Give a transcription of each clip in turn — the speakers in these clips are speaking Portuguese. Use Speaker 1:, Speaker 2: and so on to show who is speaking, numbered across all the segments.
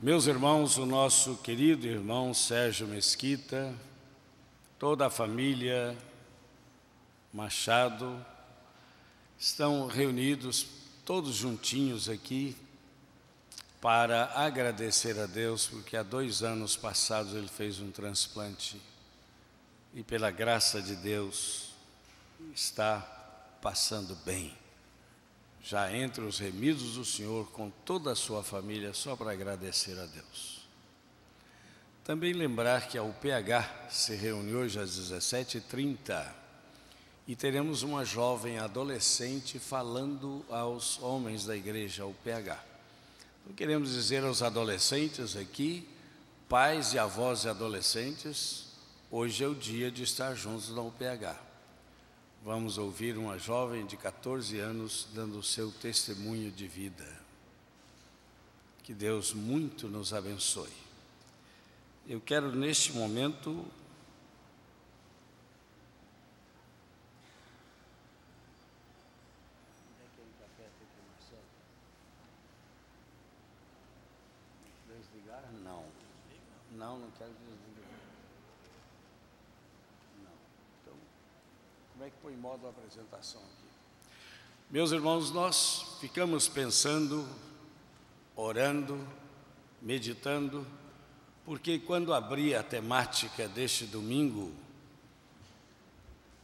Speaker 1: Meus irmãos, o nosso querido irmão Sérgio Mesquita, toda a família Machado, estão reunidos todos juntinhos aqui para agradecer a Deus, porque há 2 anos passados ele fez um transplante e pela graça de Deus está passando bem. Já entre os remidos do Senhor com toda a sua família, só para agradecer a Deus. Também lembrar que a UPH se reuniu hoje às 17h30 e teremos uma jovem adolescente falando aos homens da igreja, UPH. Então, queremos dizer aos adolescentes aqui, pais e avós de adolescentes, hoje é o dia de estar juntos na UPH. Vamos ouvir uma jovem de 14 anos dando o seu testemunho de vida. Que Deus muito nos abençoe. Eu quero neste momento desligar? Não quero desligar. Então, como é que põe modo a apresentação aqui? Meus irmãos, nós ficamos pensando, orando, meditando, porque quando abri a temática deste domingo,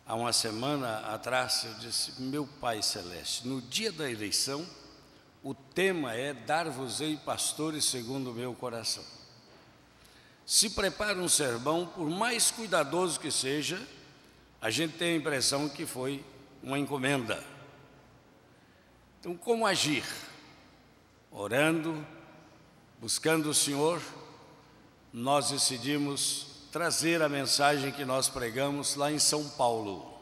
Speaker 1: há uma semana atrás, eu disse: meu Pai Celeste, no dia da eleição, o tema é dar-vos-ei pastores segundo o meu coração. Se prepara um sermão, por mais cuidadoso que seja, a gente tem a impressão que foi uma encomenda. Então, como agir? Orando, buscando o Senhor, nós decidimos trazer a mensagem que nós pregamos lá em São Paulo.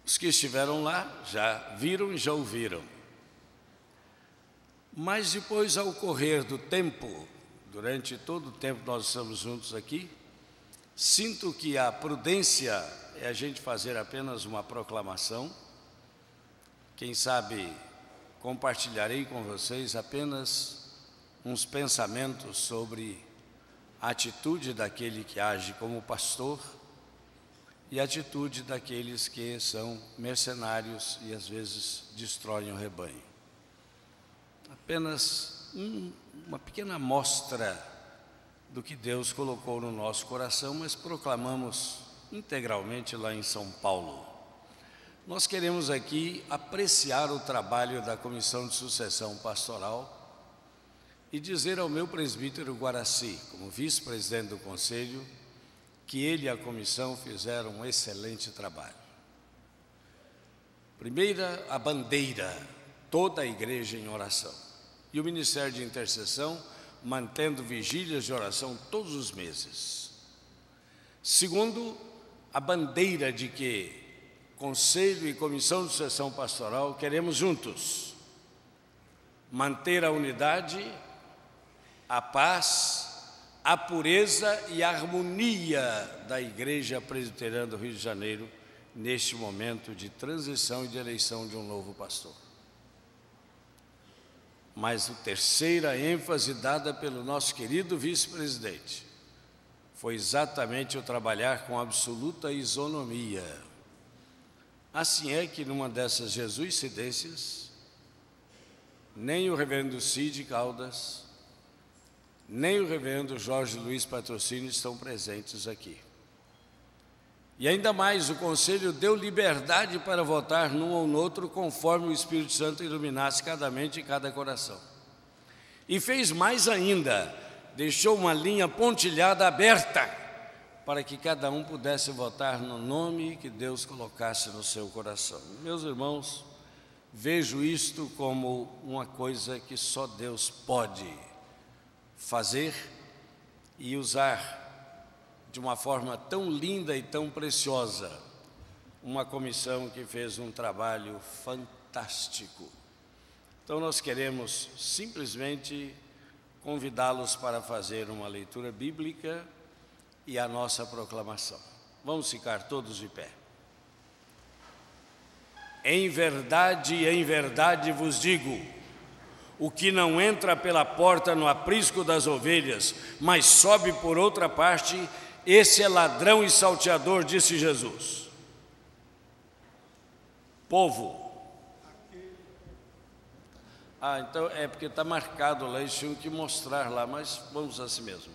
Speaker 1: Os que estiveram lá já viram e já ouviram. Mas depois, ao correr do tempo, durante todo o tempo que nós estamos juntos aqui, sinto que a prudência é a gente fazer apenas uma proclamação. Quem sabe compartilharei com vocês apenas uns pensamentos sobre a atitude daquele que age como pastor e a atitude daqueles que são mercenários e às vezes destroem o rebanho. Apenas uma pequena amostra do que Deus colocou no nosso coração, mas proclamamos integralmente lá em São Paulo. Nós queremos aqui apreciar o trabalho da Comissão de Sucessão Pastoral e dizer ao meu presbítero Guaraci, como vice-presidente do Conselho, que ele e a comissão fizeram um excelente trabalho. Primeira, a bandeira, toda a igreja em oração. E o Ministério de Intercessão mantendo vigílias de oração todos os meses. Segundo, a bandeira de que Conselho e Comissão de Sucessão Pastoral queremos juntos manter a unidade, a paz, a pureza e a harmonia da Igreja Presbiteriana do Rio de Janeiro neste momento de transição e de eleição de um novo pastor. Mas a terceira ênfase dada pelo nosso querido vice-presidente foi exatamente o trabalhar com absoluta isonomia. Assim é que numa dessas jesuicidências, nem o reverendo Cid Caldas, nem o reverendo Jorge Luiz Patrocínio estão presentes aqui. E ainda mais, o Conselho deu liberdade para votar num ou no outro, conforme o Espírito Santo iluminasse cada mente e cada coração. E fez mais ainda, deixou uma linha pontilhada aberta, para que cada um pudesse votar no nome que Deus colocasse no seu coração. Meus irmãos, vejo isto como uma coisa que só Deus pode fazer e usar de uma forma tão linda e tão preciosa, uma comissão que fez um trabalho fantástico. Então nós queremos simplesmente convidá-los para fazer uma leitura bíblica e a nossa proclamação. Vamos ficar todos de pé. Em verdade vos digo, O que não entra pela porta no aprisco das ovelhas, mas sobe por outra parte, esse é ladrão e salteador, disse Jesus. Povo. Então é porque está marcado lá, eles tinham que mostrar lá, mas vamos assim mesmo.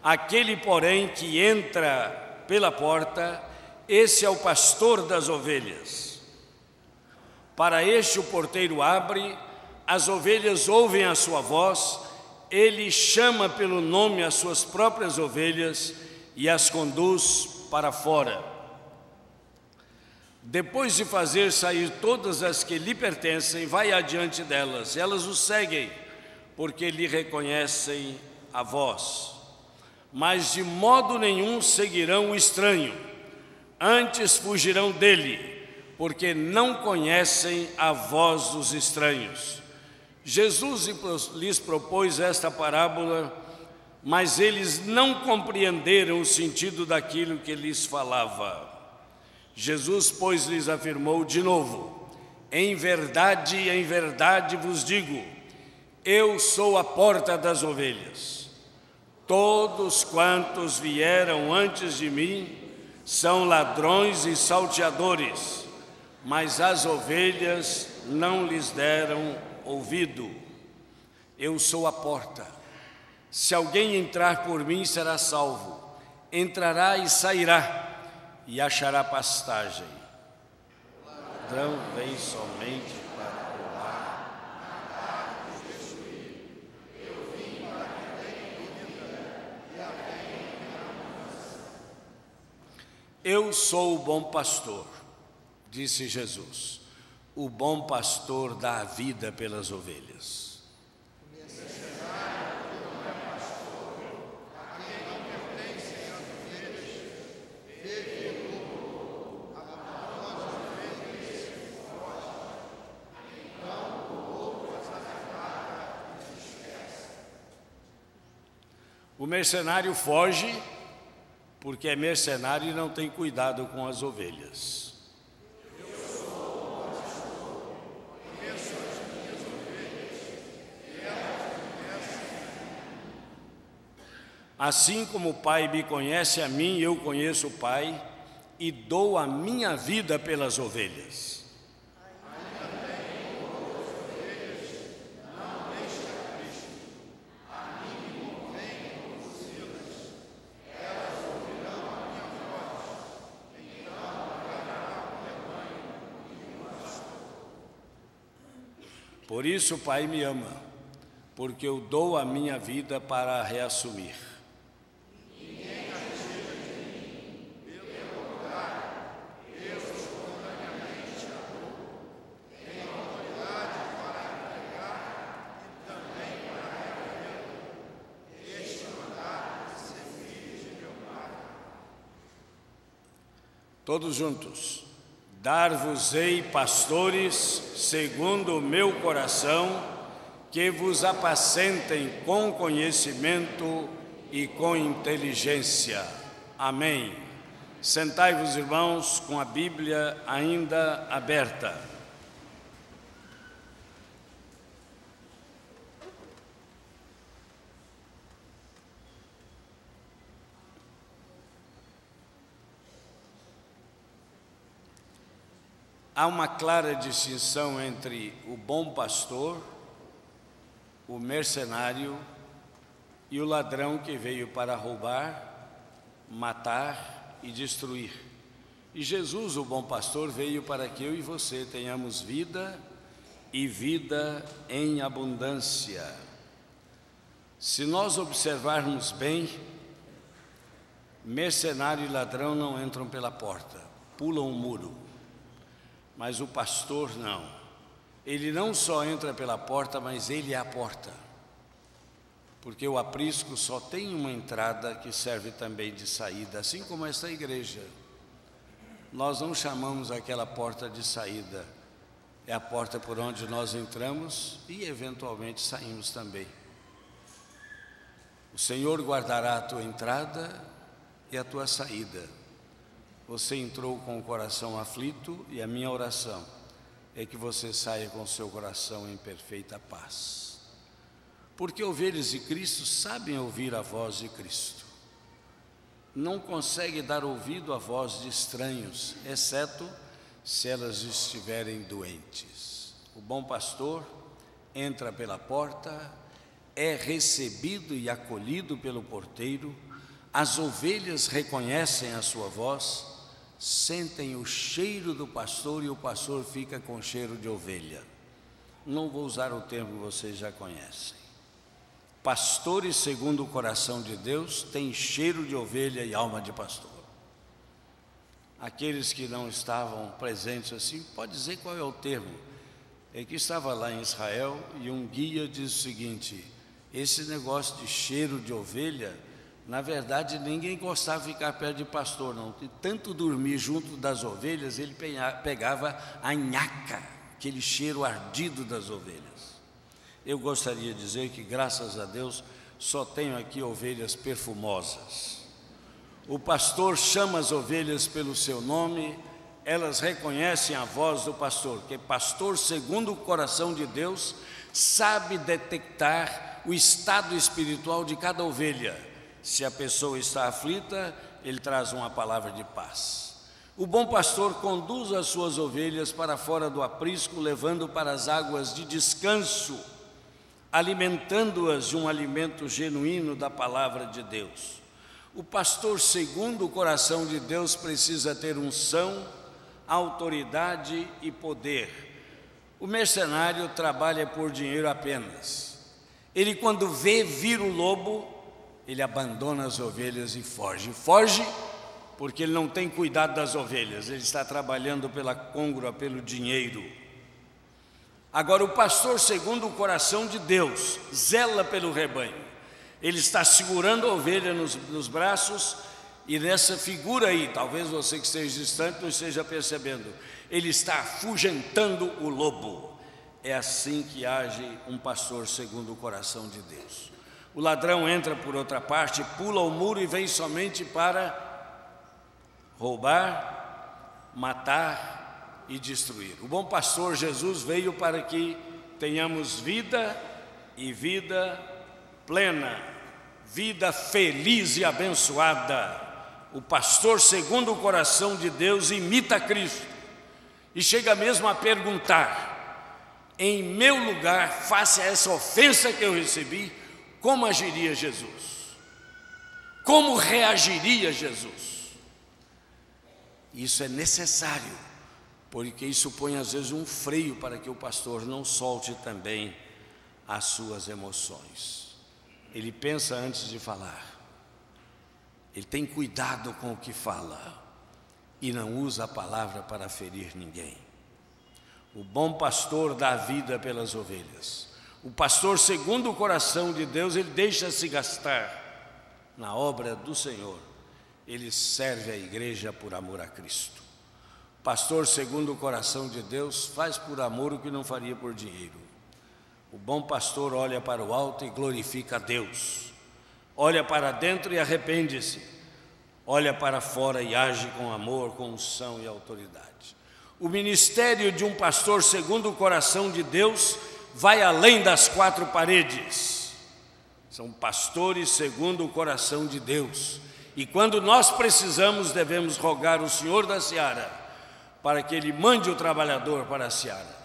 Speaker 1: Aquele, porém, que entra pela porta, esse é o pastor das ovelhas. Para este o porteiro abre, as ovelhas ouvem a sua voz, ele chama pelo nome as suas próprias ovelhas e as conduz para fora. Depois de fazer sair todas as que lhe pertencem, vai adiante delas. Elas o seguem, porque lhe reconhecem a voz. Mas de modo nenhum seguirão o estranho, antes fugirão dele, porque não conhecem a voz dos estranhos. Jesus lhes propôs esta parábola, mas eles não compreenderam o sentido daquilo que lhes falava. Jesus, pois, lhes afirmou de novo: em verdade vos digo, eu sou a porta das ovelhas. Todos quantos vieram antes de mim são ladrões e salteadores, mas as ovelhas não lhes deram ouvido. Eu sou a porta. Se alguém entrar por mim, será salvo. Entrará e sairá, e achará pastagem. O ladrão vem somente para roubar, matar e destruir. Eu vim para que tenham vida e a tenham em abundância. Eu sou o bom pastor, disse Jesus. O bom pastor dá a vida pelas ovelhas. O mercenário foge porque é mercenário e não tem cuidado com as ovelhas. Eu sou o bom pastor, conheço as minhas ovelhas e elas me conhecem. Assim como o Pai me conhece a mim, eu conheço o Pai e dou a minha vida pelas ovelhas. Por isso o Pai me ama, porque eu dou a minha vida para a reassumir. Ninguém a retira de mim, pelo contrário, eu espontaneamente a dou. Tenho autoridade para entregar e também para reavê-la. Este mandado de ser filho de meu Pai. Todos juntos. Dar-vos-ei pastores segundo o meu coração, que vos apacentem com conhecimento e com inteligência. Amém. Sentai-vos, irmãos, com a Bíblia ainda aberta. Há uma clara distinção entre o bom pastor, o mercenário e o ladrão que veio para roubar, matar e destruir. E Jesus, o bom pastor, veio para que eu e você tenhamos vida e vida em abundância. Se nós observarmos bem, mercenário e ladrão não entram pela porta, pulam o muro. Mas o pastor não. Ele não só entra pela porta, mas ele é a porta. Porque o aprisco só tem uma entrada que serve também de saída, assim como esta igreja. Nós não chamamos aquela porta de saída, é a porta por onde nós entramos e eventualmente saímos também. O Senhor guardará a tua entrada e a tua saída. Você entrou com o coração aflito e a minha oração é que você saia com seu coração em perfeita paz. Porque ovelhas de Cristo sabem ouvir a voz de Cristo. Não conseguem dar ouvido à voz de estranhos, exceto se elas estiverem doentes. O bom pastor entra pela porta, é recebido e acolhido pelo porteiro, as ovelhas reconhecem a sua voz, sentem o cheiro do pastor e o pastor fica com cheiro de ovelha. Não vou usar o termo que vocês já conhecem. Pastores segundo o coração de Deus têm cheiro de ovelha e alma de pastor. Aqueles que não estavam presentes assim, pode dizer qual é o termo. É que estava lá em Israel e um guia diz o seguinte: esse negócio de cheiro de ovelha, na verdade ninguém gostava de ficar perto de pastor não, de tanto dormir junto das ovelhas, ele pegava a nhaca, aquele cheiro ardido das ovelhas. Eu gostaria de dizer que, graças a Deus, só tenho aqui ovelhas perfumosas. O pastor chama as ovelhas pelo seu nome, elas reconhecem a voz do pastor, porque pastor, segundo o coração de Deus, sabe detectar o estado espiritual de cada ovelha. Se a pessoa está aflita, ele traz uma palavra de paz. O bom pastor conduz as suas ovelhas para fora do aprisco, levando para as águas de descanso, alimentando-as de um alimento genuíno da palavra de Deus. O pastor, segundo o coração de Deus, precisa ter unção, autoridade e poder. O mercenário trabalha por dinheiro apenas. Ele, quando vê vir o lobo, ele abandona as ovelhas e foge. Foge porque ele não tem cuidado das ovelhas, ele está trabalhando pela côngrua, pelo dinheiro. Agora, o pastor, segundo o coração de Deus, zela pelo rebanho. Ele está segurando a ovelha nos braços e nessa figura aí, talvez você que esteja distante não esteja percebendo, ele está afugentando o lobo. É assim que age um pastor segundo o coração de Deus. O ladrão entra por outra parte, pula o muro e vem somente para roubar, matar e destruir. O bom pastor Jesus veio para que tenhamos vida e vida plena, vida feliz e abençoada. O pastor, segundo o coração de Deus, imita Cristo e chega mesmo a perguntar: em meu lugar, face a essa ofensa que eu recebi, como agiria Jesus? Como reagiria Jesus? Isso é necessário, porque isso põe às vezes um freio para que o pastor não solte também as suas emoções. Ele pensa antes de falar, ele tem cuidado com o que fala e não usa a palavra para ferir ninguém. O bom pastor dá vida pelas ovelhas. O pastor, segundo o coração de Deus, ele deixa-se gastar na obra do Senhor. Ele serve a igreja por amor a Cristo. Pastor, segundo o coração de Deus, faz por amor o que não faria por dinheiro. O bom pastor olha para o alto e glorifica a Deus. Olha para dentro e arrepende-se. Olha para fora e age com amor, com unção e autoridade. O ministério de um pastor, segundo o coração de Deus, vai além das quatro paredes. São pastores segundo o coração de Deus. E quando nós precisamos, devemos rogar ao Senhor da seara para que Ele mande o trabalhador para a seara.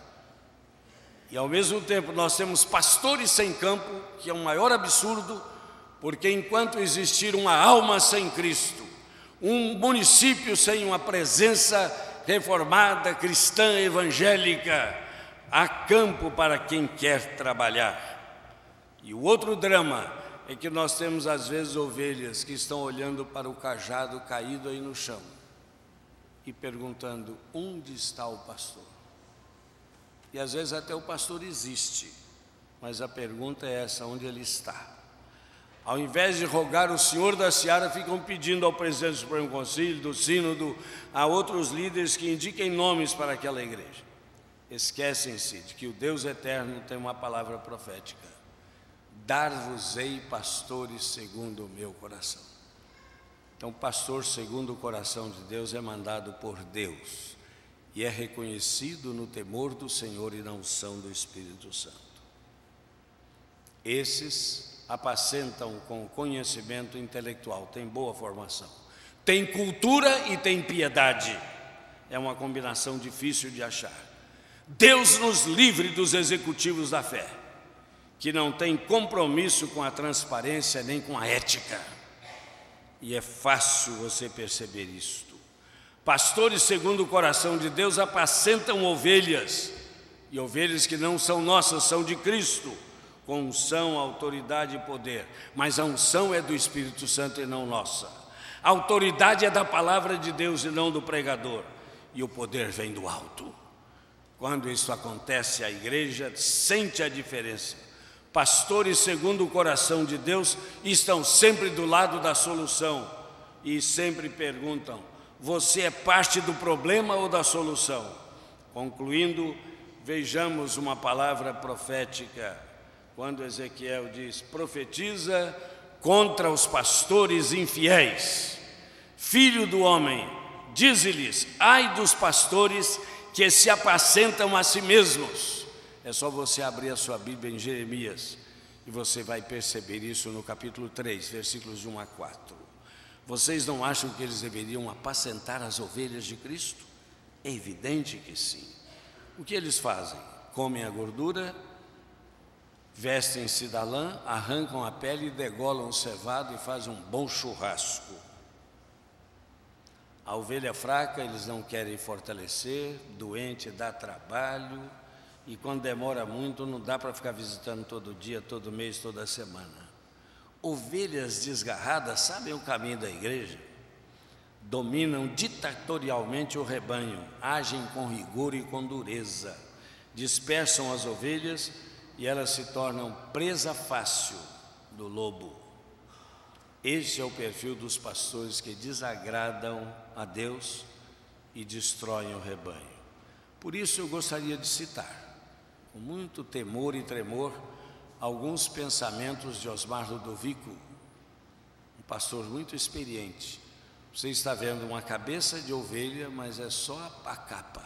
Speaker 1: E ao mesmo tempo nós temos pastores sem campo, que é um maior absurdo, porque enquanto existir uma alma sem Cristo, um município sem uma presença reformada, cristã, evangélica, há campo para quem quer trabalhar. E o outro drama é que nós temos às vezes ovelhas que estão olhando para o cajado caído aí no chão e perguntando: onde está o pastor? E às vezes até o pastor existe, mas a pergunta é essa: onde ele está? Ao invés de rogar o Senhor da seara, ficam pedindo ao presidente do Supremo Conselho, do sínodo, a outros líderes que indiquem nomes para aquela igreja. Esquecem-se de que o Deus eterno tem uma palavra profética: dar-vos-ei pastores segundo o meu coração. Então, pastor segundo o coração de Deus é mandado por Deus, e é reconhecido no temor do Senhor e na unção do Espírito Santo. Esses apacentam com conhecimento intelectual, têm boa formação, têm cultura e têm piedade. É uma combinação difícil de achar. Deus nos livre dos executivos da fé, que não têm compromisso com a transparência nem com a ética. E é fácil você perceber isto. Pastores segundo o coração de Deus apacentam ovelhas, e ovelhas que não são nossas, são de Cristo, com unção, autoridade e poder. Mas a unção é do Espírito Santo e não nossa. A autoridade é da palavra de Deus e não do pregador. E o poder vem do alto. Quando isso acontece, a igreja sente a diferença. Pastores segundo o coração de Deus estão sempre do lado da solução e sempre perguntam: você é parte do problema ou da solução? Concluindo, vejamos uma palavra profética, quando Ezequiel diz: profetiza contra os pastores infiéis. Filho do homem, dize-lhes: ai dos pastores que se apacentam a si mesmos. É só você abrir a sua Bíblia em Jeremias e você vai perceber isso no capítulo 3, versículos de 1 a 4. Vocês não acham que eles deveriam apacentar as ovelhas de Cristo? É evidente que sim. O que eles fazem? Comem a gordura, vestem-se da lã, arrancam a pele, degolam o cevado e fazem um bom churrasco. A ovelha fraca eles não querem fortalecer, doente dá trabalho, e quando demora muito não dá para ficar visitando todo dia, todo mês, toda semana. Ovelhas desgarradas sabem o caminho da igreja, dominam ditatorialmente o rebanho, agem com rigor e com dureza, dispersam as ovelhas e elas se tornam presa fácil do lobo. Este é o perfil dos pastores que desagradam a Deus e destroem o rebanho. Por isso eu gostaria de citar, com muito temor e tremor, alguns pensamentos de Osmar Ludovico, um pastor muito experiente. Você está vendo uma cabeça de ovelha, mas é só a capa.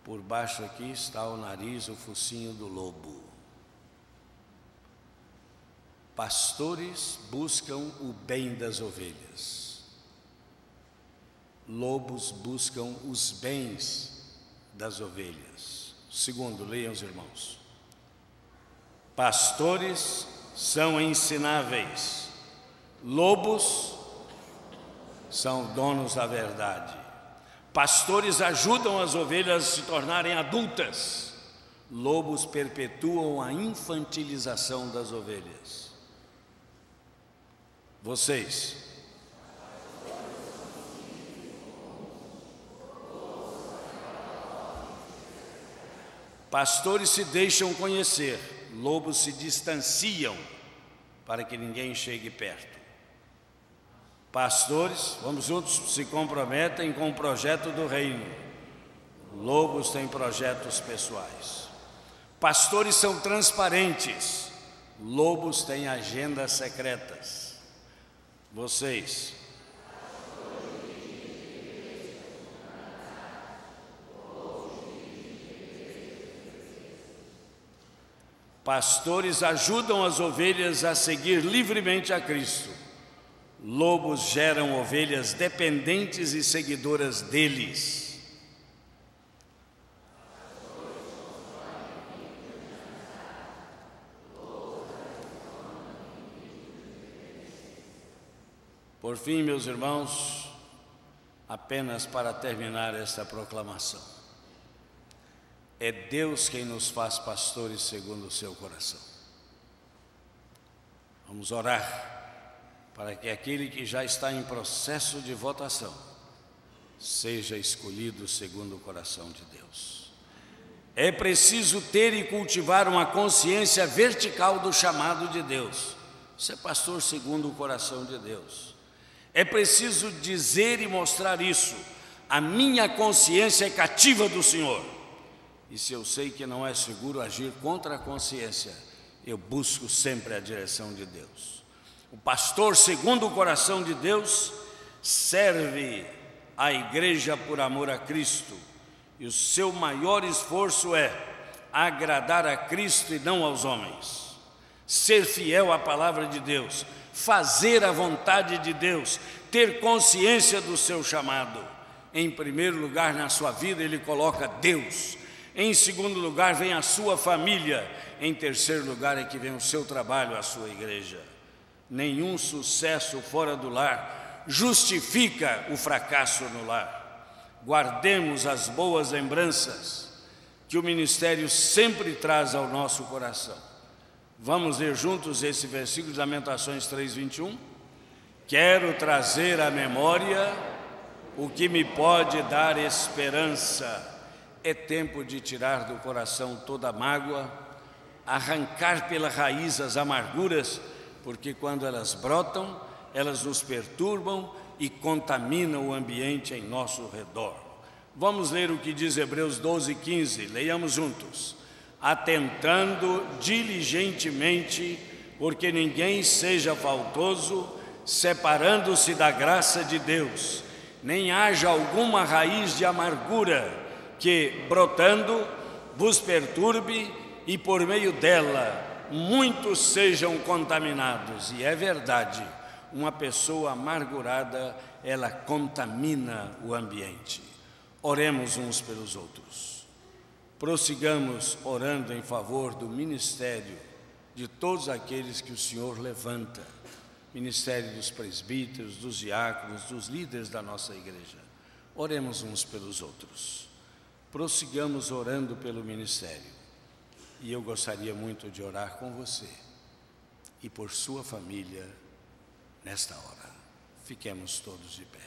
Speaker 1: Por baixo aqui está o nariz, o focinho do lobo. Pastores buscam o bem das ovelhas. Lobos buscam os bens das ovelhas. Segundo, leiam os irmãos. Pastores são ensináveis. Lobos são donos da verdade. Pastores ajudam as ovelhas a se tornarem adultas. Lobos perpetuam a infantilização das ovelhas. Vocês, pastores se deixam conhecer, lobos se distanciam para que ninguém chegue perto. Pastores, vamos juntos, se comprometem com o projeto do reino. Lobos têm projetos pessoais. Pastores são transparentes, lobos têm agendas secretas. Vocês, pastores ajudam as ovelhas a seguir livremente a Cristo. Lobos geram ovelhas dependentes e seguidoras deles. Por fim, meus irmãos, apenas para terminar esta proclamação, é Deus quem nos faz pastores segundo o seu coração. Vamos orar para que aquele que já está em processo de votação seja escolhido segundo o coração de Deus. É preciso ter e cultivar uma consciência vertical do chamado de Deus. Ser pastor segundo o coração de Deus. É preciso dizer e mostrar isso. A minha consciência é cativa do Senhor. E se eu sei que não é seguro agir contra a consciência, eu busco sempre a direção de Deus. O pastor segundo o coração de Deus serve a igreja por amor a Cristo. e o seu maior esforço é agradar a Cristo e não aos homens, ser fiel à palavra de Deus, fazer a vontade de Deus, ter consciência do seu chamado. Em primeiro lugar na sua vida ele coloca Deus, em segundo lugar vem a sua família, em terceiro lugar é que vem o seu trabalho, a sua igreja. Nenhum sucesso fora do lar justifica o fracasso no lar. Guardemos as boas lembranças que o ministério sempre traz ao nosso coração. Vamos ler juntos esse versículo de Lamentações 3:21? Quero trazer à memória o que me pode dar esperança. É tempo de tirar do coração toda a mágoa, arrancar pela raiz as amarguras, porque quando elas brotam, elas nos perturbam e contaminam o ambiente em nosso redor. Vamos ler o que diz Hebreus 12:15, leiamos juntos. Atentando diligentemente, porque ninguém seja faltoso, separando-se da graça de Deus, nem haja alguma raiz de amargura que, brotando, vos perturbe e por meio dela muitos sejam contaminados. E é verdade, uma pessoa amargurada, ela contamina o ambiente. Oremos uns pelos outros. Prossigamos orando em favor do ministério de todos aqueles que o Senhor levanta, ministério dos presbíteros, dos diáconos, dos líderes da nossa igreja. Oremos uns pelos outros. Prossigamos orando pelo ministério. E eu gostaria muito de orar com você e por sua família nesta hora. Fiquemos todos de pé.